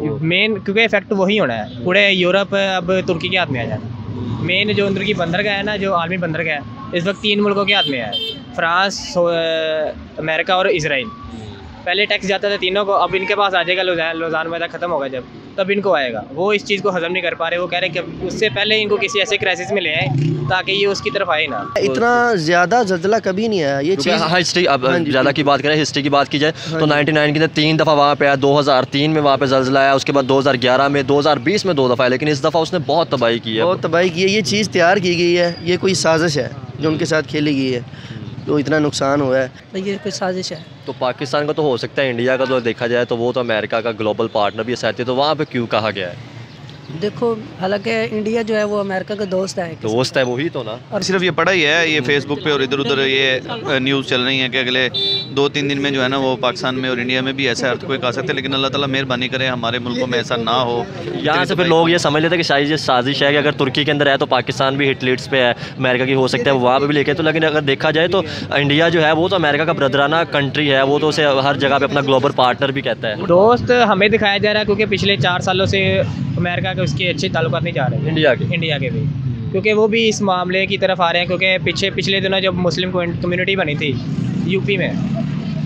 तो मेन क्योंकि इफेक्ट वही होना है, पूरे यूरोप अब तुर्की के हाथ में आ जाना। मेन जो अंदर की बंदरगाह है ना, जो आलमी बंदरगाह है, इस वक्त 3 मुल्कों के हाथ में है, फ्रांस, अमेरिका और इसराइल। पहले टैक्स जाता था तीनों को, अब इनके पास आ जाएगा। लौज़ान वादा ख़त्म होगा जब, तब इनको आएगा। वो इस चीज़ को हजम नहीं कर पा रहे। वो कह रहे हैं कि उससे पहले इनको किसी ऐसे क्राइसिस में ले आए ताकि ये उसकी तरफ आए ना। इतना ज़्यादा ज़ल्ज़ला कभी नहीं आया ये चीज़। हिस्ट्री अब ज़्यादा की बात करें, हिस्ट्री की बात की जाए तो 99 के अंदर 3 दफ़ा वहाँ पे आया, 2003 में वहाँ पे ज़ल्ज़ला आया, उसके बाद 2011 में, 2020 में 2 दफ़ा है, लेकिन इस दफ़ा उसने बहुत तबाही की है। बहुत तबाही की है। ये चीज़ तैयार की गई है, ये कोई साजिश है जो उनके साथ खेली गई है, तो इतना नुकसान हुआ है। तो ये कोई साजिश है। तो पाकिस्तान का तो हो सकता है, इंडिया का तो देखा जाए तो वो तो अमेरिका का ग्लोबल पार्टनर भी है, तो वहाँ पे क्यों कहा गया है? देखो, हालांकि इंडिया जो है वो अमेरिका का दोस्त है। दोस्त है वही तो ना। और सिर्फ ये पड़ा ही है, ये फेसबुक पे और इधर उधर ये न्यूज़ चल रही है कि अगले 2-3 दिन में जो है ना वो पाकिस्तान में और इंडिया में भी ऐसा अर्थक्वेक आ सकते हैं, लेकिन अल्लाह ताला मेहरबानी करे हमारे मुल्कों में ऐसा ना हो। यहाँ से फिर लोग ये समझ लेते हैं कि शायद ये साजिश है कि अगर तुर्की के अंदर है तो पाकिस्तान भी हिट लिस्ट पे है, अमेरिका की हो सकता है वहाँ पे भी लेके। तो लेकिन अगर देखा जाए तो इंडिया जो है वो तो अमेरिका का ब्रदराना कंट्री है, वो तो उसे हर जगह पे अपना ग्लोबल पार्टनर भी कहता है। दोस्त हमें दिखाया जा रहा है क्योंकि पिछले 4 सालों से अमेरिका के उसके अच्छे ताल्लुकात नहीं जा रहे, इंडिया के भी, क्योंकि वो भी इस मामले की तरफ आ रहे हैं। क्योंकि पिछले दिनों जब मुस्लिम कम्युनिटी बनी थी यूपी में,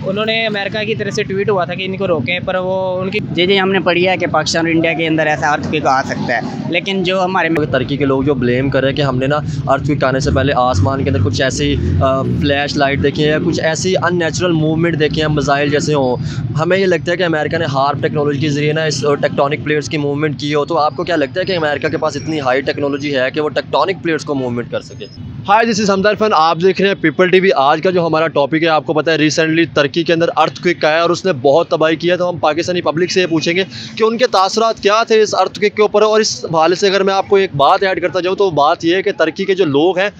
उन्होंने अमेरिका की तरफ से ट्वीट हुआ था कि इनको रोकें, पर वो उनकी जी हमने पढ़ी है कि पाकिस्तान और इंडिया के अंदर ऐसा अर्थक्वेक आ सकता है, लेकिन जो हमारे तुर्की के लोग जो ब्लेम कर रहे हैं कि हमने ना अर्थक्वेक आने से पहले आसमान के अंदर कुछ ऐसी फ्लैश लाइट देखी है या कुछ ऐसी अननेचुरल मूवमेंट देखी है, मिसाइल जैसे हों। हमें ये लगता है कि अमेरिका ने हार्प टेक्नोलॉजी के ज़रिए ना इस टेक्टोनिक प्लेट्स की मूवमेंट की हो। तो आपको क्या लगता है कि अमेरिका के पास इतनी हाई टेक्नोलॉजी है कि वो टेक्टोनिक प्लेट्स को मूवमेंट कर सके? हाय, दिस इज हमजा इरफान, आप देख रहे हैं पीपल टीवी। आज का जो हमारा टॉपिक है, आपको पता है रिसेंटली तुर्की के अंदर अर्थक्वेक का है और उसने बहुत तबाही किया। तो हम पाकिस्तानी पब्लिक से ये पूछेंगे कि उनके तासुरात क्या थे इस अर्थक्वेक के ऊपर। और इस हवाले से अगर मैं आपको एक बात ऐड करता जाऊँ तो बात यह है कि तुर्की के जो लोग हैं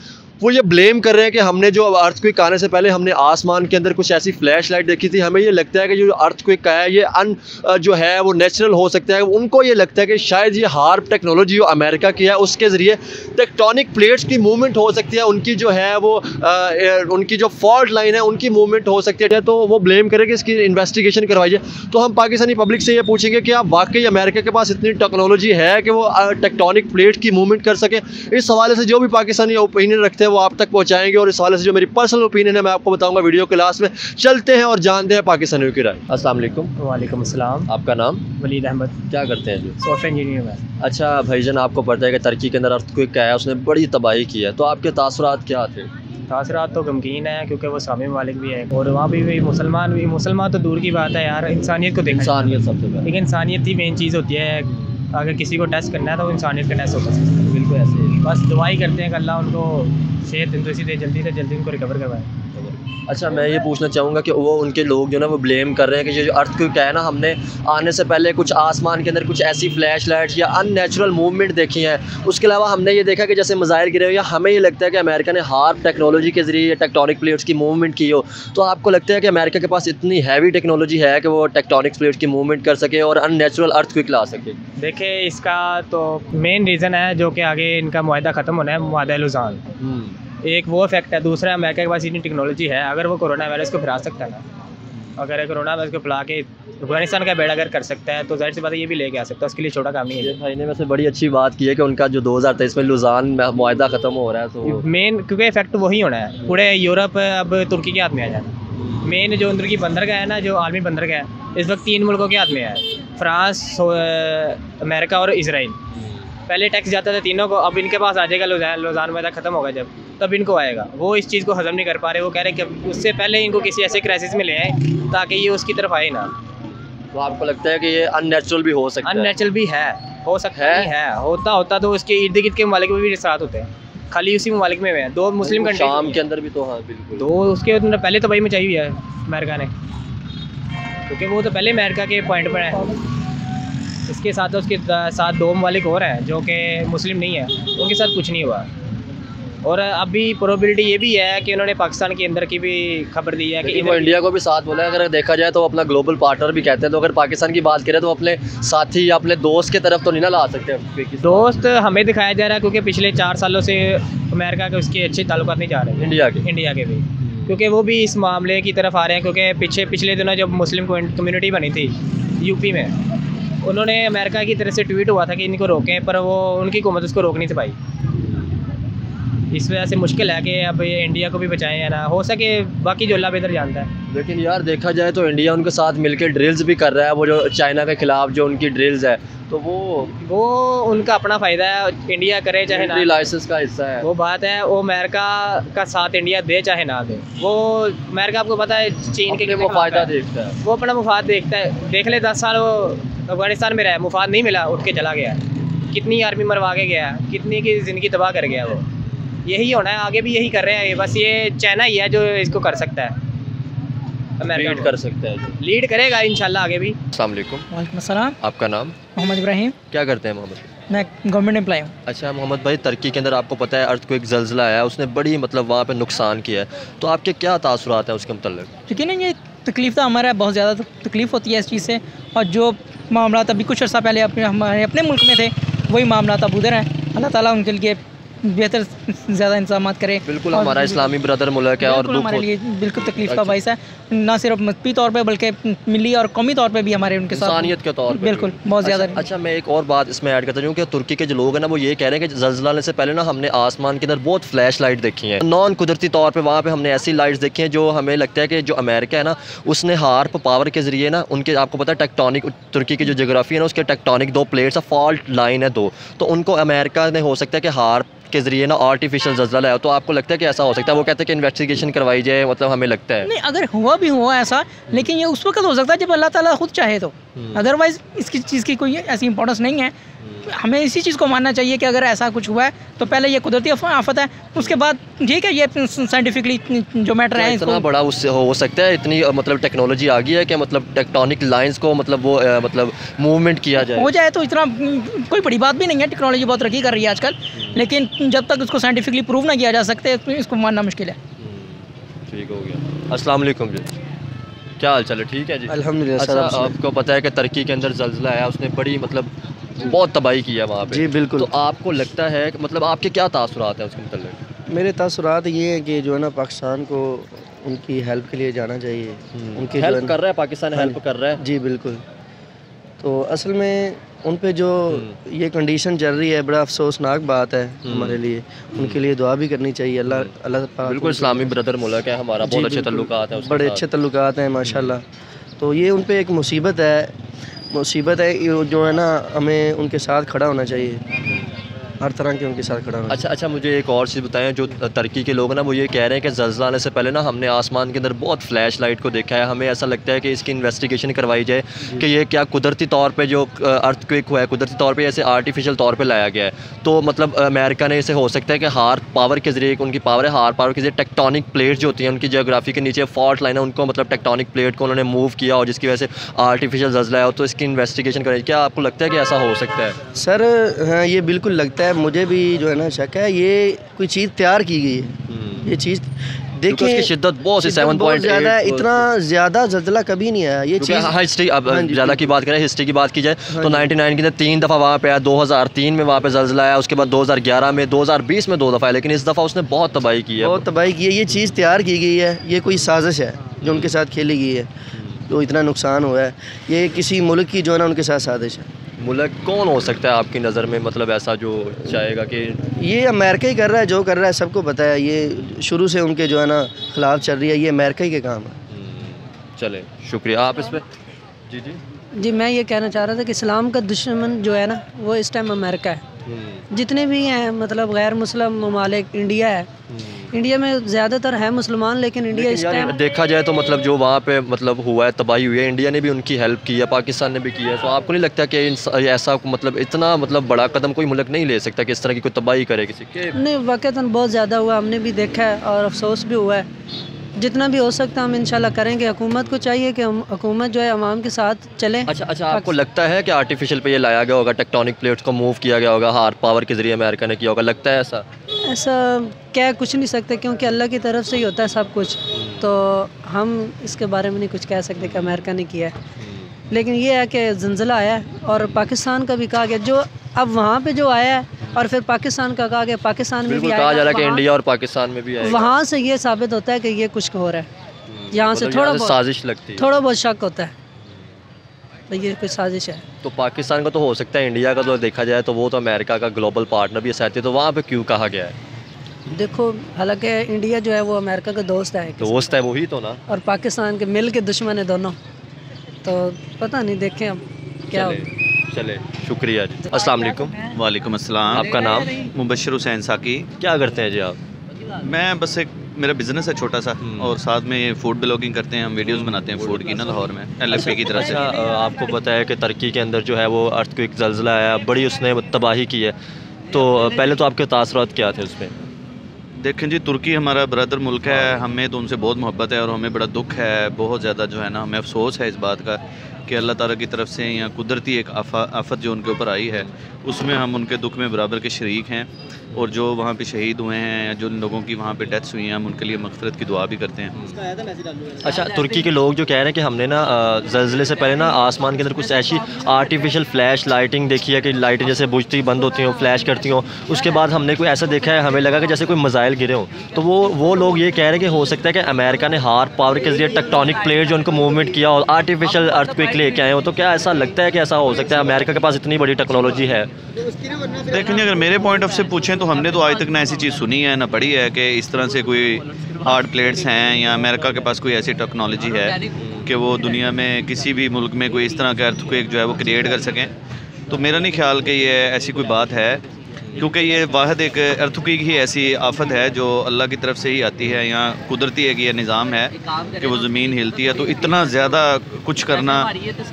वो ये ब्लेम कर रहे हैं कि हमने जो अर्थक्वेक आने से पहले हमने आसमान के अंदर कुछ ऐसी फ्लैश लाइट देखी थी। हमें ये लगता है कि जो अर्थक्वेक का है ये जो है वो नेचुरल हो सकता है। उनको ये लगता है कि शायद ये हार्प टेक्नोलॉजी जो अमेरिका की है उसके ज़रिए टेक्टोनिक प्लेट्स की मूवमेंट हो सकती है, उनकी जो है वो उनकी जो फॉल्ट लाइन है उनकी मूवमेंट हो सकती है। तो वो ब्लेम करें कि इसकी इन्वेस्टिगेशन करवाइए। तो हम पाकिस्तानी पब्लिक से ये पूछेंगे कि आप वाकई अमेरिका के पास इतनी टेक्नोलॉजी है कि वो टेक्टोनिक प्लेट की मूवमेंट कर सके? इस हवाले से जो भी पाकिस्तानी ओपिनियन रखते हैं वो आप तक पहुंचाएंगे, और इस हवाले से जो मेरी पर्सनल ओपिनियन है मैं आपको बताऊंगा वीडियो के लास्ट में। चलते हैं और जानते हैं पाकिस्तानियों की राय। अस्सलाम वालेकुम। वालेकुम अस्सलाम। आपका नाम? वलीद अहमद। क्या करते हैं जी? सॉफ्टवेयर इंजीनियर में। अच्छा भाईजान, आपको पता है कि तुर्की के अंदर अर्थक्वेक का है, उसने बड़ी तबाही की है, तो आपके तासुरात क्या थे? तासुरात तो गमगीन है क्योंकि वो इस्लामी ममालिक भी है और वहाँ भी मुसलमान तो दूर की बात है यार, इंसानियत को देखना। इंसानियत सबसे पहले, लेकिन इंसानियत ही मेन चीज़ होती है। अगर किसी को टेस्ट करना है तो इंसानियत का टेस्ट होता है। बिल्कुल ऐसे ही। बस दुआई करते हैं कि अल्लाह उनको सेहत तंदुरुस्ती दे, जल्दी से जल्दी उनको रिकवर करवाए। अच्छा, मैं ये पूछना चाहूँगा कि वो उनके लोग जो ना वो ब्लेम कर रहे हैं कि ये जो अर्थक्वेक है ना, हमने आने से पहले कुछ आसमान के अंदर कुछ ऐसी फ्लैश लाइट्स या अननेचुरल मूवमेंट देखी है। उसके अलावा हमने ये देखा कि जैसे मिसाइल गिरे हो, या हमें ये लगता है कि अमेरिका ने हार्प टेक्नोलॉजी के ज़रिए टेक्टोनिक प्लेट्स की मूवमेंट की हो। तो आपको लगता है कि अमेरिका के पास इतनी हैवी टेक्नोलॉजी है कि वो टेक्टोनिक प्लेट्स की मूवमेंट कर सके और अननेचुरल अर्थक्वेक ला सके? देखिए, इसका तो मेन रीज़न है जो कि आगे इनका मुआहदा ख़त्म होना है, मुआहदा लौज़ान। एक वो इफेक्ट है, दूसरा अमेरिका के पास इतनी टेक्नोलॉजी है, अगर वो कोरोना वायरस को फिरा सकता है ना, अगर कोरोना वायरस को फैला के अफगानिस्तान का बेड़ा अगर कर सकता है तो जाहिर सी बात है ये भी लेके आ सकता है। उसके लिए छोटा काम नहीं है। भाई ने वैसे बड़ी अच्छी बात की है कि उनका जो 2023 में लौज़ान मुआहदा ख़त्म हो रहा है, तो मेन क्योंकि इफेक्ट वही होना है, पूरे यूरोप अब तुर्की के हाथ में आ जाना। मेन जो अंदर की बंदरगाह है ना, जो आलमी बंदरगाह है, इस वक्त 3 मुल्कों के हाथ में है, फ्रांस, अमेरिका और इसराइल। पहले टैक्स जाता था तीनों को, अब इनके पास आ जाएगा। लौज़ान वादा ख़त्म होगा जब, तब इनको आएगा। वो इस चीज़ को हजम नहीं कर पा रहे। वो कह रहे हैं कि उससे पहले इनको किसी ऐसे क्राइसिस में ले आए ताकि ये उसकी तरफ आए ना। तो आपको लगता है कि ये अननेचुरल भी हो सकता है? अननेचुरल भी है, हो सकता है। होता तो उसके इर्द गिर्द के ममालिक में भी साथ होते हैं, खाली उसी ममालिक में है। 2 मुस्लिम कंट्री शाम के अंदर भी तो, हाँ बिल्कुल। तो उसके पहले तबाही मचाई हुई है अमेरिका ने, क्योंकि वो तो पहले अमेरिका के पॉइंट पर है। इसके साथ उसके साथ 2 ममालिक और हैं जो कि मुस्लिम नहीं है, उनके साथ कुछ नहीं हुआ। और अभी प्रोबेबिलिटी ये भी है कि उन्होंने पाकिस्तान के अंदर की भी खबर दी है कि वो इंडिया को भी साथ बोला है। अगर देखा जाए तो अपना ग्लोबल पार्टनर भी कहते हैं, तो अगर पाकिस्तान की बात करें तो अपने साथी या अपने दोस्त की तरफ तो नहीं ना ला सकते। दोस्त हमें दिखाया जा रहा है क्योंकि पिछले 4 सालों से अमेरिका के उसके अच्छे ताल्लुकात नहीं जा रहे, इंडिया के भी, क्योंकि वो भी इस मामले की तरफ आ रहे हैं। क्योंकि पिछले दिनों जब मुस्लिम कम्युनिटी बनी थी यूपी में, उन्होंने अमेरिका की तरफ से ट्वीट हुआ था कि इनको रोकें, पर वो उनकी हुकूमत उसको रोक नहीं पाई। इस वजह से मुश्किल है कि अब ये इंडिया को भी बचाएं या ना, हो सके बाकी जो अल्लाह बेहतर जानता है। लेकिन यार देखा जाए तो इंडिया उनके साथ मिलकर ड्रिल्स भी कर रहा है, वो जो चाइना के खिलाफ जो उनकी ड्रिल्स है, तो वो उनका अपना फ़ायदा है, इंडिया करे चाहे ना, लाइसेंस का हिस्सा है। वो बात है। वो अमेरिका का साथ इंडिया दे चाहे ना दे, वो अमेरिका आपको पता है चीन के वो फ़ायदा देखता है, वो अपना मुफाद देखता है। देख ले 10 साल वो अफगानिस्तान में रहा, मुफाद नहीं मिला, उठ के चला गया, कितनी आर्मी मरवा के गया, कितनी की ज़िंदगी तबाह कर गया। वो यही होना है, आगे भी यही कर रहे हैं, बस ये चाइना ही है जो इसको कर सकता है, अमेरिका लीड कर सकता है, लीड करेगा इंशाल्लाह आगे भी। अस्सलाम वालेकुम। वालेकुम अस्सलाम। आपका नाम? मोहम्मद इब्राहिम। क्या करते हैं मोहम्मद? मैं गवर्नमेंट एम्प्लॉय हूँ। अच्छा मोहम्मद भाई, तुर्की के अंदर आपको पता है अर्थक्वेक ज़लज़ला आया, उसने बड़ी मतलब वहाँ पे नुकसान किया है, तो आपके क्या तासुरात हैं उसके मतलब? क्योंकि ना ये तकलीफ़ तो हमारा बहुत ज़्यादा तकलीफ़ होती है इस चीज़ से, और जो मामला अभी कुछ अर्सा पहले हमारे अपने मुल्क में थे वही मामला अब उधर हैं। अल्लाह ताला उनके लिए बेहतर ज़्यादा इंतजाम करे। बिल्कुल, हमारा इस्लामी ब्रदर मुल्क है और हमारे लिए बिल्कुल तकलीफ़ का बाइस है, ना सिर्फ मसबी तौर पे बल्कि मिली और कौमी तौर पे भी हमारे उनके साथ इंसानियत के तौर पे बिल्कुल बहुत ज़्यादा। अच्छा मैं एक और बात इसमें ऐड करता हूँ कि तुर्की के जो लोग हैं ना वो ये कह रहे हैं कि ज़लज़ला आने से पहले ना हमने आसमान के अंदर बहुत फ्लैश लाइट देखी है, नॉन कुदरती तौर पर वहाँ पर हमने ऐसी लाइट्स देखी हैं जो हमें लगता है कि जो अमेरिका है ना उसने हार्प पावर के ज़रिए ना उनके, आपको पता है टेक्टोनिक तुर्की की जो जोग्राफी है ना उसके टेक्टोनिक 2 प्लेट्स, फॉल्ट लाइन है 2, तो उनको अमेरिका ने हो सकता है कि हार्प के ज़रिए ना आर्टिफिशियल ज़लज़ला है, तो आपको लगता है कि ऐसा हो सकता है? वो कहते हैं कि इन्वेस्टिगेशन करवाई जाए, मतलब हमें लगता है नहीं, अगर हुआ भी हुआ ऐसा, लेकिन ये उस वक्त हो सकता है जब अल्लाह ताला खुद चाहे तो, अदरवाइज़ इसकी चीज़ की कोई ऐसी इंपॉर्टेंस नहीं है। हमें इसी चीज़ को मानना चाहिए कि अगर ऐसा कुछ हुआ है तो पहले ये कुदरती आफत है, उसके बाद ठीक है ये साइंटिफिकली जो मैटर है इतना बड़ा उससे हो सकता है, इतनी मतलब टेक्नोलॉजी आ गई है कि मतलब टेक्टोनिक लाइंस को मतलब वो मतलब मूवमेंट किया जाए, हो जाए, तो इतना कोई बड़ी बात भी नहीं है। टेक्नोलॉजी बहुत तरक्की कर रही है आजकल, लेकिन जब तक उसको साइंटिफिकली प्रूव ना किया जा सकते तो इसको मानना मुश्किल है। ठीक हो गया। अस्सलाम वालेकुम जी, क्या हाल चाल है? ठीक है जी, अल्हम्दुलिल्लाह। अच्छा आपको पता है कि तुर्की के अंदर ज़लज़ला आया, उसने बड़ी मतलब बहुत तबाही की है वहाँ पे। जी बिल्कुल। तो आपको लगता है कि मतलब आपके क्या तासुरात हैं उसके मतलब? मेरे तासुरात ये हैं कि जो है ना पाकिस्तान को उनकी हेल्प के लिए जाना चाहिए। उनकी हेल्प कर रहा है पाकिस्तान, हेल्प कर रहा है। जी बिल्कुल। तो असल में उन पे जो ये कंडीशन चल रही है बड़ा अफसोसनाक बात है हमारे लिए, उनके लिए दुआ भी करनी चाहिए। अल्लाह बिल्कुल, इस्लामी ब्रदर मुल्क है हमारा, बहुत अच्छे तल्लुकात हैं, बड़े अच्छे तल्लुकात हैं माशाल्लाह। तो ये उन पे एक मुसीबत है जो है ना, हमें उनके साथ खड़ा होना चाहिए, हर तरह के उनके साथ खड़ा होना। अच्छा मुझे एक और चीज़ बताएं, जो तुर्की के लोग हैं ना वो ये कह रहे हैं कि ज़लज़ला आने से पहले ना हमने आसमान के अंदर बहुत फ्लैश लाइट को देखा है, हमें ऐसा लगता है कि इसकी इन्वेस्टिगेशन करवाई जाए कि ये क्या कुदरती तौर पे जो अर्थक्वेक हुआ है कुदरती तौर पे ऐसे आर्टिफिशियल तौर पे लाया गया है, तो मतलब अमेरिका ने इसे हो सकता है कि हार्प पावर के ज़रिए, उनकी पावर है हार्प पावर के ज़रिए टेक्टोनिक प्लेट जो होती हैं उनकी जियोग्राफी के नीचे फॉल्ट लाइन है, उनको मतलब टेक्टोनिक प्लेट को उन्होंने मूव किया और जिसकी वजह से आर्टिफिशियल ज़लज़ला है, तो इसकी इन्वेस्टिगेशन कराई। क्या आपको लगता है कि ऐसा हो सकता है? सर हाँ, ये बिल्कुल लगता है, मुझे भी जो है ना शक है, ये कोई चीज़ तैयार की गई है। ये चीज़ देखिए उसकी शिद्दत बहुत 7.8 ज़्यादा है, इतना ज़्यादा ज़लज़ला कभी नहीं आया ये चीज़। हिस्ट्री अब ज़्यादा की बात करें, हिस्ट्री की बात की जाए तो 99 के अंदर 3 दफ़ा वहाँ पे आया, 2003 में वहाँ पे ज़लज़ला आया, उसके बाद 2011 में, 2020 में 2 दफ़ा है, लेकिन इस दफ़ा उसने बहुत तबाही की है। बहुत तबाही की है, ये चीज़ तैयार की गई है, ये कोई साजिश है जो उनके साथ खेली गई है, तो इतना नुकसान हुआ है, ये किसी मुल्क की जो है ना उनके साथ साजिश है। मुल्क कौन हो सकता है आपकी नज़र में, मतलब ऐसा जो चाहेगा कि ये अमेरिका ही कर रहा है, जो कर रहा है सबको पता है, ये शुरू से उनके जो है ना खिलाफ चल रही है, ये अमेरिका ही के काम है। चले शुक्रिया। आप इस पर जी मैं ये कहना चाह रहा था कि इस्लाम का दुश्मन जो है ना वो इस टाइम अमेरिका है। जितने भी हैं मतलब गैर मुस्लिम ममालिक, इंडिया है, इंडिया में ज़्यादातर है मुसलमान, लेकिन इंडिया इस टाइम देखा जाए तो मतलब जो वहाँ पे मतलब हुआ है, तबाही हुई है, इंडिया ने भी उनकी हेल्प की है, पाकिस्तान ने भी की है, तो आपको नहीं लगता कि ऐसा मतलब इतना मतलब बड़ा कदम कोई मुल्क नहीं ले सकता कि इस तरह की कोई तबाही करे किसी के? नहीं, वाक़तन बहुत ज़्यादा हुआ, हमने भी देखा है और अफसोस भी हुआ है। जितना भी हो सकता है हम इंशाल्लाह करेंगे। हुकूमत को चाहिए कि हुकूमत जो है अवाम के साथ चले। अच्छा आपको लगता है कि आर्टिफिशियल पे ये लाया गया होगा, टेक्टोनिक प्लेट्स को मूव किया गया होगा, हार्प पावर के ज़रिए अमेरिका ने किया होगा, लगता है ऐसा? ऐसा क्या कुछ नहीं सकते, क्योंकि अल्लाह की तरफ से ही होता है सब कुछ, तो हम इसके बारे में नहीं कुछ कह सकते कि अमेरिका ने किया है। लेकिन ये है कि ज़लज़ला आया है और पाकिस्तान का भी कहा गया, जो अब वहाँ पे जो आया है और फिर पाकिस्तान का कहा गया, पाकिस्तान में भी कहा जा रहा है कि इंडिया और पाकिस्तान में भी आएगा। वहाँ से ये साबित होता है कि ये कुछ हो रहा है, यहाँ से थोड़ा बहुत साजिश लगती है, थोड़ा बहुत शक होता है। तो ये कोई साजिश है। तो पाकिस्तान का तो हो सकता है, इंडिया का तो देखा जाए तो वो तो अमेरिका का ग्लोबल पार्टनर भी है, तो वहाँ पे क्यों कहा गया है? देखो, हालांकि इंडिया जो है वो अमेरिका का दोस्त है, दोस्त है वही तो ना, और पाकिस्तान के मिल के दुश्मन है दोनों। तो पता नहीं, देखें अब क्या चले, चले शुक्रिया जी। अस्सलाम वालेकुम। वालेकुम अस्सलाम। आपका नाम? मुबशर हुसैन साकी। क्या करते हैं जी आप? मैं बस एक मेरा बिज़नेस है छोटा सा, और साथ में फूड ब्लॉगिंग करते हैं, हम वीडियोस बनाते हैं फूड की ना, लाहौर में LFP की तरफ से। आपको पता है कि तुर्की के अंदर जो है वो अर्थक्वेक ज़लज़ला आया, बड़ी उसने तबाही की है, तो पहले तो आपके तासुरात क्या थे उसमें? देखें जी, तुर्की हमारा ब्रदर मुल्क है, हमें तो उनसे बहुत मोहब्बत है और हमें बड़ा दुख है, बहुत ज़्यादा जो है ना हमें अफसोस है इस बात का कि अल्लाह ताला की तरफ से या कुदरती एक आफत जो उनके ऊपर आई है, उसमें हम उनके दुख में बराबर के शरीक हैं, और जो वहाँ पे शहीद हुए हैं या जो लोगों की वहाँ पे डेथ्स हुई हैं, हम उनके लिए मग़फ़िरत की दुआ भी करते हैं। अच्छा, तुर्की के लोग जो कह रहे हैं कि हमने ना ज़लज़ले से पहले ना आसमान के अंदर कुछ ऐसी आर्टिफिशियल फ्लैश लाइटिंग देखी है कि लाइटें जैसे बुझती बंद होती हों, फ्लैश करती हों, उसके बाद हमने कोई ऐसा देखा है, हमें लगा कि जैसे कोई मिसाइल गिरे हों। तो वो लोग ये कह रहे हैं कि हो सकता है कि अमेरिका ने हार्ड पावर के ज़रिए टेक्टोनिक प्लेट जो उनको मूवमेंट किया और आर्टिफिशियल अर्थक्वेक लेके आए हो। तो क्या ऐसा लगता है कि ऐसा हो सकता है? अमेरिका के पास इतनी बड़ी टेक्नोलॉजी है। देखिए, अगर मेरे पॉइंट ऑफ से पूछें तो हमने तो आज तक ना ऐसी चीज़ सुनी है ना पढ़ी है कि इस तरह से कोई हार्ड प्लेट्स हैं या अमेरिका के पास कोई ऐसी टेक्नोलॉजी है कि वो दुनिया में किसी भी मुल्क में कोई इस तरह का अर्थक्वेक जो है वो क्रिएट कर सकें। तो मेरा नहीं ख्याल कि ये ऐसी कोई बात है, क्योंकि ये वाहिद एक अर्थक्वेक ही ऐसी आफत है जो अल्लाह की तरफ से ही आती है, या कुदरती एक ये निज़ाम है कि वो ज़मीन हिलती है। तो इतना ज़्यादा कुछ करना,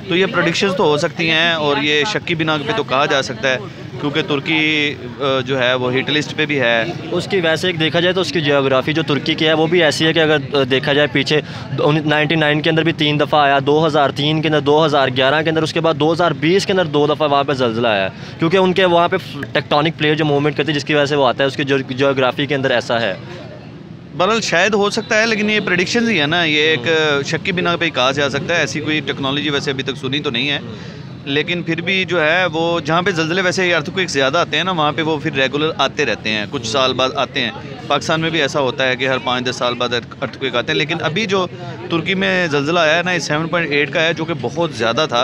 तो ये प्रेडिक्शंस तो हो सकती हैं, और ये शक्की बिना पे तो कहा जा सकता है, क्योंकि तुर्की जो है वो हिट लिस्ट पे भी है। उसकी वैसे एक देखा जाए तो उसकी जियोग्राफी जो तुर्की की है वो भी ऐसी है कि अगर देखा जाए पीछे 99 के अंदर भी 3 दफ़ा आया, 2003 के अंदर, 2011 के अंदर, उसके बाद 2020 के अंदर 2 दफ़ा वहाँ पे ज़लज़ला आया, क्योंकि उनके वहाँ पे टेक्टोनिक प्लेट जो मूवमेंट करती है जिसकी वजह से वो आता है, उसकी जियोग्राफी के अंदर ऐसा है। बहरहाल शायद हो सकता है, लेकिन ये प्रेडिक्शंस ही है ना, ये एक शक्की बिना पे ही कहा जा सकता है। ऐसी कोई टेक्नोलॉजी वैसे अभी तक सुनी तो नहीं है, लेकिन फिर भी जो है वो जहाँ पे ज़लज़ले वैसे अर्थक्वेक ज़्यादा आते हैं ना, वहाँ पे वो फिर रेगुलर आते रहते हैं, कुछ साल बाद आते हैं। पाकिस्तान में भी ऐसा होता है कि हर 5-10 साल बाद अर्थक्वेक आते हैं, लेकिन अभी जो तुर्की में ज़लज़ला आया है ना, ये 7.8 का है, जो कि बहुत ज़्यादा था,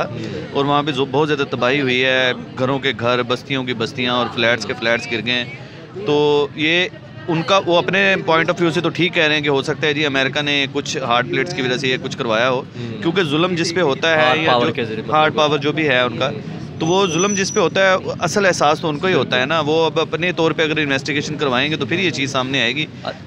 और वहाँ पे बहुत ज़्यादा तबाही हुई है, घरों के घर, बस्तियों की बस्तियाँ और फ्लैट्स के फ्लैट्स गिर गए। तो ये उनका वो अपने पॉइंट ऑफ व्यू से तो ठीक कह रहे हैं कि हो सकता है जी अमेरिका ने कुछ हार्ड प्लेट्स की वजह से ये कुछ करवाया हो, क्योंकि जुल्म जिस पे होता है या हार्ड पावर जो भी है उनका, तो वो जुल्म जिस पे होता है असल एहसास तो उनको ही होता है ना। वो अब अपने तौर पे अगर इन्वेस्टिगेशन करवाएंगे तो फिर ये चीज़ सामने आएगी।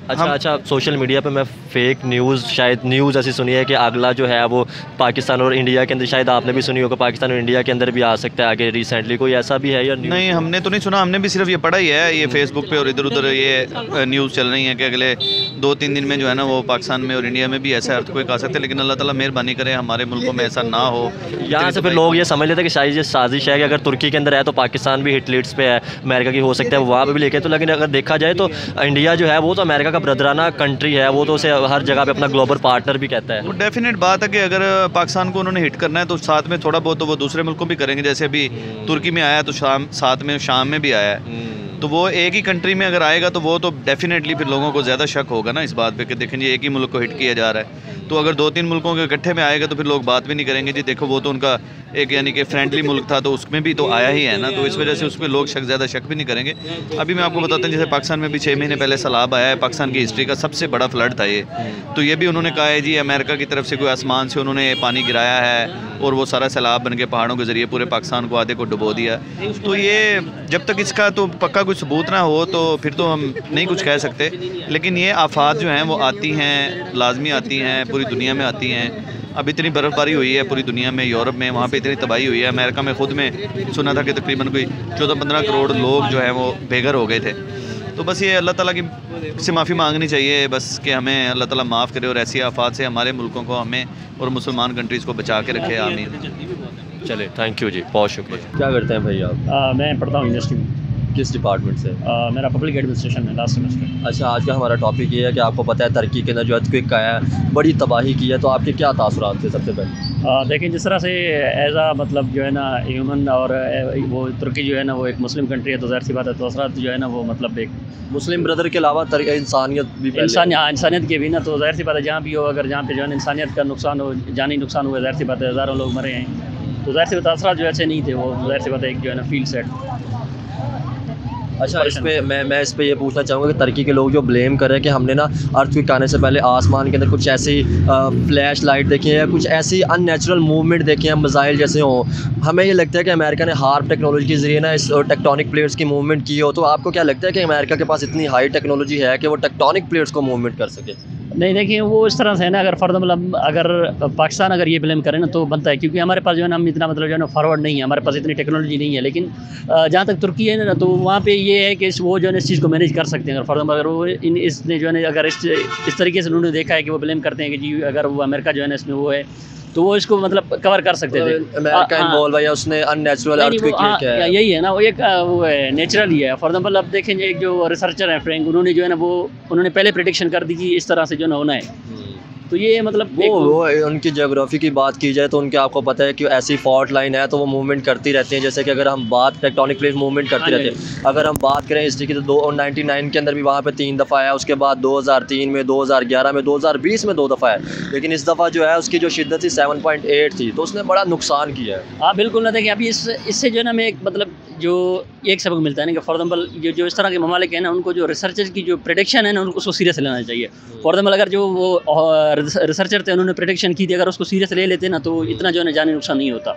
अच्छा, सोशल मीडिया पे मैं फेक न्यूज़, शायद न्यूज़ ऐसी सुनी है कि अगला जो है वो पाकिस्तान और इंडिया के अंदर, शायद आपने भी सुनी होगा, पाकिस्तान और इंडिया के अंदर भी आ सकता है आगे रिसेंटली, कोई ऐसा भी है या नहीं? हमने तो नहीं सुना, हमने भी सिर्फ ये पढ़ा ही है, ये फेसबुक पे और इधर उधर ये न्यूज़ चल रही है कि अगले 2-3 दिन में जो है ना वो पाकिस्तान में और इंडिया में भी ऐसा अर्थक्वेक आ सकता है, लेकिन अल्लाह ताला मेहरबानी करे हमारे मुल्कों में ऐसा ना हो। यहाँ से फिर लोग ये समझ लेते हैं कि शायद ये साजिश है कि अगर तुर्की के अंदर है तो पाकिस्तान भी हिट लिस्ट पे है, अमेरिका की हो सकता है वहाँ पे भी लेके, तो लेकिन अगर देखा जाए तो इंडिया जो है वो तो अमेरिका का ब्रदराना कंट्री है, वो तो उसे हर जगह पे अपना ग्लोबल पार्टनर भी कहता है। वो डेफिनेट बात है कि अगर पाकिस्तान को उन्होंने हिट करना है तो साथ में थोड़ा बहुत तो वो दूसरे मुल्कों भी करेंगे, जैसे अभी तुर्की में आया तो साथ में शाम में भी आया है, तो वो एक ही कंट्री में अगर आएगा तो वो तो डेफिनेटली फिर लोगों को ज़्यादा शक होगा ना इस बात पे कि देखें जी एक ही मुल्क को हिट किया जा रहा है। तो अगर 2-3 मुल्कों के इकट्ठे में आएगा तो फिर लोग बात भी नहीं करेंगे जी देखो वो तो उनका एक यानी कि फ्रेंडली मुल्क था, तो उसमें भी तो आया ही है ना, तो इस वजह से उसमें लोग ज़्यादा शक भी नहीं करेंगे। अभी मैं आपको बताता हूँ, जैसे पाकिस्तान में भी 6 महीने पहले सैलाब आया है, पाकिस्तान की हिस्ट्री का सबसे बड़ा फ्लड था ये, तो ये भी उन्होंने कहा है जी अमेरिका की तरफ से कोई आसमान से उन्होंने पानी गिराया है और वो सारा सैलाब बन के पहाड़ों के ज़रिए पूरे पाकिस्तान को आधे को डुबो दिया। तो ये जब तक इसका तो पक्का कोई सबूत ना हो तो फिर तो हम नहीं कुछ कह सकते, लेकिन ये आफात जो हैं वो आती हैं, लाजमी आती हैं, पूरी दुनिया में आती हैं। अब इतनी बर्फ़बारी हुई है पूरी दुनिया में, यूरोप में, वहाँ पे इतनी तबाही हुई है, अमेरिका में ख़ुद में सुना था कि तकरीबन कोई 14-15 करोड़ लोग जो हैं वो बेघर हो गए थे। तो बस ये अल्लाह ताला की से माफ़ी मांगनी चाहिए बस कि हमें अल्लाह ताला माफ़ करे और ऐसी आफात से हमारे मुल्कों को, हमें और मुसलमान कंट्रीज़ को बचा के रखे, आमीन। चले, थैंक यू जी, बहुत शुक्रिया। क्या करते हैं भाई आप? मैं पढ़ता हूँ यूनिवर्सिटी में। किस डिपार्टमेंट से? मेरा पब्लिक एडमिनिस्ट्रेशन है, लास्ट सेमेस्टर। अच्छा, आज का हमारा टॉपिक ये है कि आपको पता है तुर्की के अंदर जो अर्थक्वेक आया है, बड़ी तबाही की है, तो आपके क्या तासुरात थे सबसे पहले? देखिए, जिस तरह से एज आ मतलब जो है ना ह्यूमन, और वो तुर्की जो है ना वो एक मुस्लिम कंट्री है, तो ज़ाहिर सी बात है तासुरात जो है ना वो मतलब एक मुस्लिम ब्रदर के अलावा इंसानियत भी, इंसानियत के भी ना, तो ज़ाहिर सी बात है जहाँ भी हो, अगर जहाँ पे जो है इंसानियत का नुकसान हो, जानी नुकसान हुआ, ज़ाहिर सी बात है हज़ारों लोग मरे हैं। तो ज़ाहिर सी बात असरा जो ऐसे नहीं थे, वो ज़ाहिर सी बात एक जो है ना फील्ड सेट। अच्छा, इस पे मैं इस पे ये पूछना चाहूँगा कि तुर्की के लोग जो ब्लेम कर रहे हैं कि हमने ना अर्थक्वेक आने से पहले आसमान के अंदर कुछ ऐसी फ्लैश लाइट देखी है या कुछ ऐसी अननेचुरल मूवमेंट देखी है, मिसाइल जैसे हों। हमें ये लगता है कि अमेरिका ने हार्प टेक्नोलॉजी के ज़रिए ना इस टेक्टोनिक प्लेट्स की मूवमेंट की हो। तो आपको क्या लगता है कि अमेरिका के पास इतनी हाई टेक्नोलॉजी है कि वो टेक्टोनिक प्लेट्स को मूवमेंट कर सके? नहीं, देखिए वो इस तरह से है ना, अगर फॉर एग्जाम्पल अगर पाकिस्तान अगर ये ब्लेम करें ना तो बनता है, क्योंकि हमारे पास जो है ना हम इतना मतलब जो है ना फॉरवर्ड नहीं है, हमारे पास इतनी टेक्नोलॉजी नहीं है। लेकिन जहाँ तक तुर्की है ना, तो वहाँ पे ये है कि वो जो है ना इस चीज़ को मैनेज कर सकते हैं। अगर फॉर एग्जाम्पल अगर वो इसने जो है ना अगर इस तरीके से उन्होंने देखा है कि वो ब्लेम करते हैं कि जी अगर वो अमेरिका जो है ना इसमें वो है, तो वो इसको मतलब कवर कर सकते थे। अमेरिका इन्वॉल्व है या उसने अननेचुरल अर्थक्वेक किया है? यही है ना, वो एक वो है नेचुरल ही है। फॉर एग्जाम्पल अब देखेंगे एक जो रिसर्चर है फ्रैंक, उन्होंने जो है ना वो उन्होंने पहले प्रेडिक्शन कर दी कि इस तरह से जो ना होना है। तो ये मतलब वो उनकी ज्योग्राफी की बात की जाए तो उनके आपको पता है कि ऐसी फॉल्ट लाइन है तो वो मूवमेंट करती रहती हैं। जैसे कि अगर हम बात टेक्टोनिक प्लेट मूवमेंट करती रहती है, अगर हम बात करें हिस्ट्री की तो 99 के अंदर भी वहाँ पे 3 दफ़ा आया, उसके बाद 2003 में, 2011 में, 2020 में 2 दफ़ा है। लेकिन इस दफ़ा जो है उसकी जो शिद्दत थी 7.8 थी, तो उसने बड़ा नुकसान किया है। हाँ बिल्कुल ना, देखिए अभी इससे जो है ना हमें एक मतलब जो एक सबक मिलता है ना कि फॉर एग्जाम्पल जो इस तरह के ममालिक हैं ना, उनको जो रिसर्चर की जो प्रेडिक्शन है ना उनको उसको सीरियस लेना चाहिए। फॉर एग्जाम्पल अगर जो वो रिसर्चर थे उन्होंने प्रेडिक्शन की थी, अगर उसको सीरियस ले लेते ना तो इतना जो है ना जानी नुकसान नहीं होता।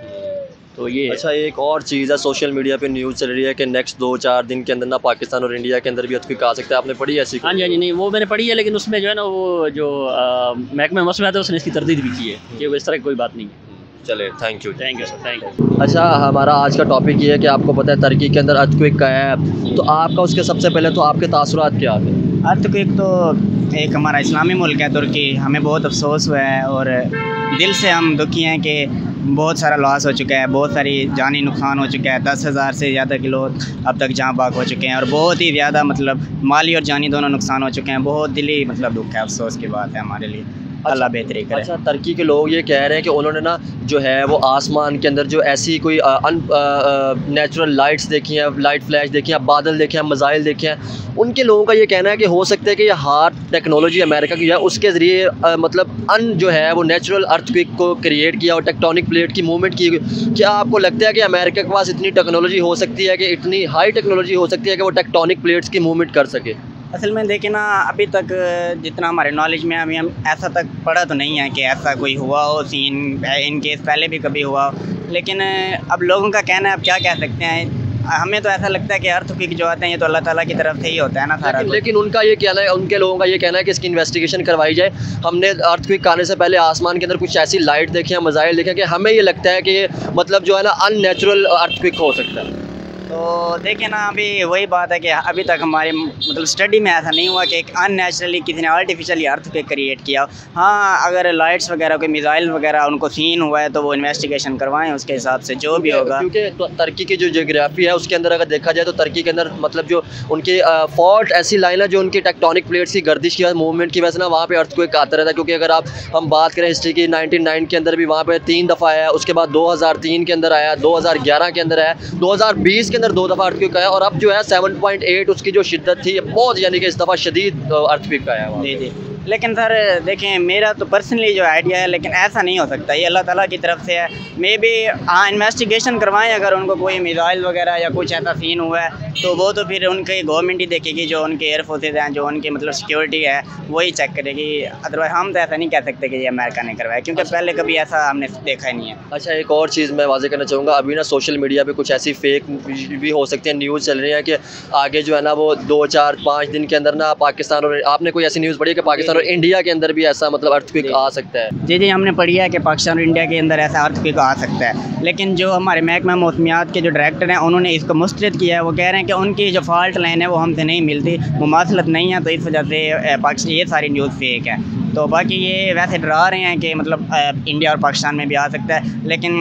तो ये अच्छा, एक और चीज़ है, सोशल मीडिया पे न्यूज़ चल रही है कि नेक्स्ट 2-4 दिन के अंदर ना पाकिस्तान और इंडिया के अंदर भी अर्थक्वेक आ सकता है। आपने पढ़ी ऐसी? हाँ जी नहीं वो मैंने पढ़ी है, लेकिन उसमें जो है ना वो जो महकमे मौसमियात है उसने इसकी तरदीद भी की है कि वो इस तरह की कोई बात नहीं है। चले, thank you sir, thank you. अच्छा, हमारा आज का टॉपिक ये है कि आपको पता है तुर्की के अंदर अर्थक्वेक का है, तो आपका उसके सबसे पहले तो आपके तासुरात क्या थे? अर्थक्वेक तो एक हमारा इस्लामी मुल्क है तुर्की, हमें बहुत अफसोस हुआ है और दिल से हम दुखी हैं कि बहुत सारा लॉस हो चुका है, बहुत सारी जानी नुकसान हो चुका है। 10,000 से ज़्यादा के लोग अब तक जहाँ बाग हो चुके हैं और बहुत ही ज़्यादा मतलब माली और जानी दोनों नुकसान हो चुके हैं। बहुत दिली मतलब दुख है, अफसोस की बात है हमारे लिए। अल्लाह बेहतरी करे। अच्छा, तुर्की के लोग ये कह रहे हैं कि उन्होंने ना जो है वो आसमान के अंदर जो ऐसी कोई नेचुरल लाइट्स देखी हैं, लाइट फ्लैश देखी हैं, बादल देखे हैं, मिसाइल देखे हैं, उनके लोगों का ये कहना है कि हो सकता है कि ये हार्प टेक्नोलॉजी अमेरिका की है, उसके ज़रिए मतलब जो है वो नेचुरल अर्थक्वेक को क्रिएट किया और टेक्टोनिक प्लेट की मूवमेंट की। क्या आपको लगता है कि अमेरिका के पास इतनी टेक्नोलॉजी हो सकती है कि इतनी हाई टेक्नोलॉजी हो सकती है कि वो टेक्टोनिक प्लेट्स की मूवमेंट कर सके? असल में देखें ना, अभी तक जितना हमारे नॉलेज में अभी हम ऐसा तक पढ़ा तो नहीं है कि ऐसा कोई हुआ हो सीन, इन केस पहले भी कभी हुआ हो। लेकिन अब लोगों का कहना है, अब क्या कह सकते हैं। हमें तो ऐसा लगता है कि अर्थक्वेक जो आते हैं ये तो अल्लाह ताला की तरफ से ही होता है ना सारा। लेकिन उनका ये कहना है, उनके लोगों का ये कहना है कि इसकी इन्वेस्टिगेशन करवाई जाए। हमने अर्थक्वेक आने से पहले आसमान के अंदर कुछ ऐसी लाइट देखी है, मिसाइल देखे कि हमें ये लगता है कि ये मतलब जो है ना अननेचुरल अर्थक्वेक हो सकता है। तो देखें ना, अभी वही बात है कि अभी तक हमारे मतलब स्टडी में ऐसा नहीं हुआ कि एक अननेचुरली किसी ने आर्टिफिशियली अर्थक्वेक क्रिएट किया। हाँ, अगर लाइट्स वगैरह कोई मिसाइल वगैरह उनको सीन हुआ है तो वो इन्वेस्टिगेशन करवाएं, उसके हिसाब से जो भी होगा। क्योंकि तुर्की की जो जियोग्राफी है उसके अंदर अगर देखा जाए तो तुर्की के अंदर मतलब जो उनके फॉल्ट ऐसी लाइन है जो उनकी टेक्टोनिक प्लेट्स की गर्दिश की मूवमेंट की वजह से ना वहाँ पे अर्थक्वेक आता रहता है। क्योंकि अगर हम बात करें हिस्ट्री की, 99 के अंदर भी वहाँ पे 3 दफ़ा आया, उसके बाद 2003 के अंदर आया, 2011 के अंदर आया, 2020 के अंदर 2 दफ़ा अर्थक्वेक आया और अब जो है 7.8 उसकी जो शिद्दत थी बहुत, यानी कि इस दफ़ा शदीद अर्थक्वेक आया है। जी। लेकिन सर देखें, मेरा तो पर्सनली जो आइडिया है, लेकिन ऐसा नहीं हो सकता, ये अल्लाह ताला की तरफ से है। मे बी हाँ, इन्वेस्टिगेशन करवाएं, अगर उनको कोई मिसाइल वगैरह या कुछ ऐसा सीन हुआ है तो वो तो फिर उनकी गवर्नमेंट ही देखेगी, जो उनके एयर फोर्सेज हैं, जो उनकी मतलब सिक्योरिटी है वही चेक करेगी। अदरवाइज हम तो ऐसा नहीं कह सकते कि ये अमेरिका ने करवाया, क्योंकि पहले कभी ऐसा हमने देखा ही नहीं है। अच्छा, एक और चीज़ मैं वाज़ेह करना चाहूँगा, अभी ना सोशल मीडिया पे कुछ ऐसी फेक भी हो सकती है, न्यूज़ चल रही है कि आगे जो है ना वो 2-4-5 दिन के अंदर ना पाकिस्तान और, आपने कोई ऐसी न्यूज़ पढ़ी है कि पाकिस्तान और इंडिया के अंदर भी ऐसा मतलब अर्थक्वेक आ सकता है? जी, हमने पढ़ी है कि पाकिस्तान और इंडिया के अंदर ऐसा अर्थक्वेक आ सकता है। लेकिन जो हमारे महकमा मौसमियात के जो डायरेक्टर हैं उन्होंने इसको मुस्तरद किया है। वो कह रहे हैं कि उनकी जो फॉल्ट लाइन है वो हमसे नहीं मिलती, मुमासलत नहीं है, तो इस वजह से पाकिस्तान ये सारी न्यूज़ फेक है। तो बाकी ये वैसे डरा रहे हैं कि मतलब इंडिया और पाकिस्तान में भी आ सकता है, लेकिन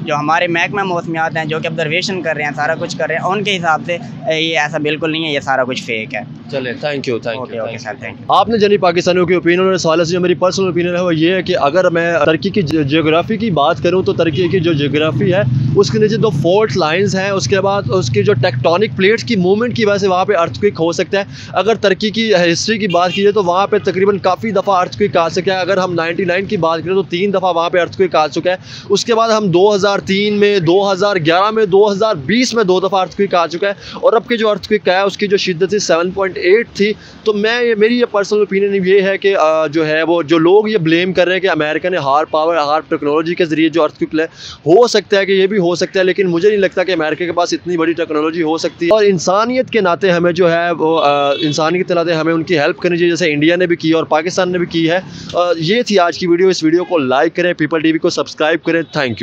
जो हमारे महकमा मौसमियात हैं जो कि ऑब्जर्वेशन कर रहे हैं, सारा कुछ कर रहे हैं, उनके हिसाब से ये ऐसा बिल्कुल नहीं है, ये सारा कुछ फेक है। चले, thank you. Okay sir, thank you. आपने जानी पाकिस्तानियों की ओपिनियन और सवाल से जो मेरी पर्सनल ओपिनियन है वो ये है कि अगर मैं तुर्की की जियोग्राफी की बात करूं तो तुर्की की जो जियोग्राफी है उसके नीचे 2 फॉल्ट लाइंस हैं, उसके बाद उसकी जो टेक्टोनिक प्लेट्स की मूवमेंट की वजह से वहाँ पे अर्थक्वेक हो सकता है। अगर तुर्की की हिस्ट्री की बात की जाए तो वहाँ पे तकरीबन काफ़ी दफ़ा अर्थक्वेक अर्थक्वेक आ सका है। अगर हम 99 की बात करें तो 3 दफ़ा वहाँ पे अर्थक्वेक आ चुका है। उसके बाद हम 2003 में, 2011 में, 2020 में 2 दफ़ा अर्थक्वेक आ चुका है। और अब के जो अर्थक्वेक है उसकी जो शिद्दत थी 7.8 थी। तो मेरी ये पर्सनल ओपिनियन ये है कि जो है वो जो लोग ये ब्लेम कर रहे हैं कि अमेरिका ने हार्ड पावर, हार्ड टेक्नोलॉजी के ज़रिए जो अर्थक्वेक ले, हो सकता है कि ये भी हो सकता है, लेकिन मुझे नहीं लगता कि अमेरिका के पास इतनी बड़ी टेक्नोलॉजी हो सकती है। और इंसानियत के नाते हमें जो है वो इंसानियत के नाते हमें उनकी हेल्प करनी चाहिए, जैसे इंडिया ने भी की और पाकिस्तान ने भी की है। ये थी आज की वीडियो। इस वीडियो को लाइक करें, पीपल टीवी को सब्सक्राइब करें। Thank you.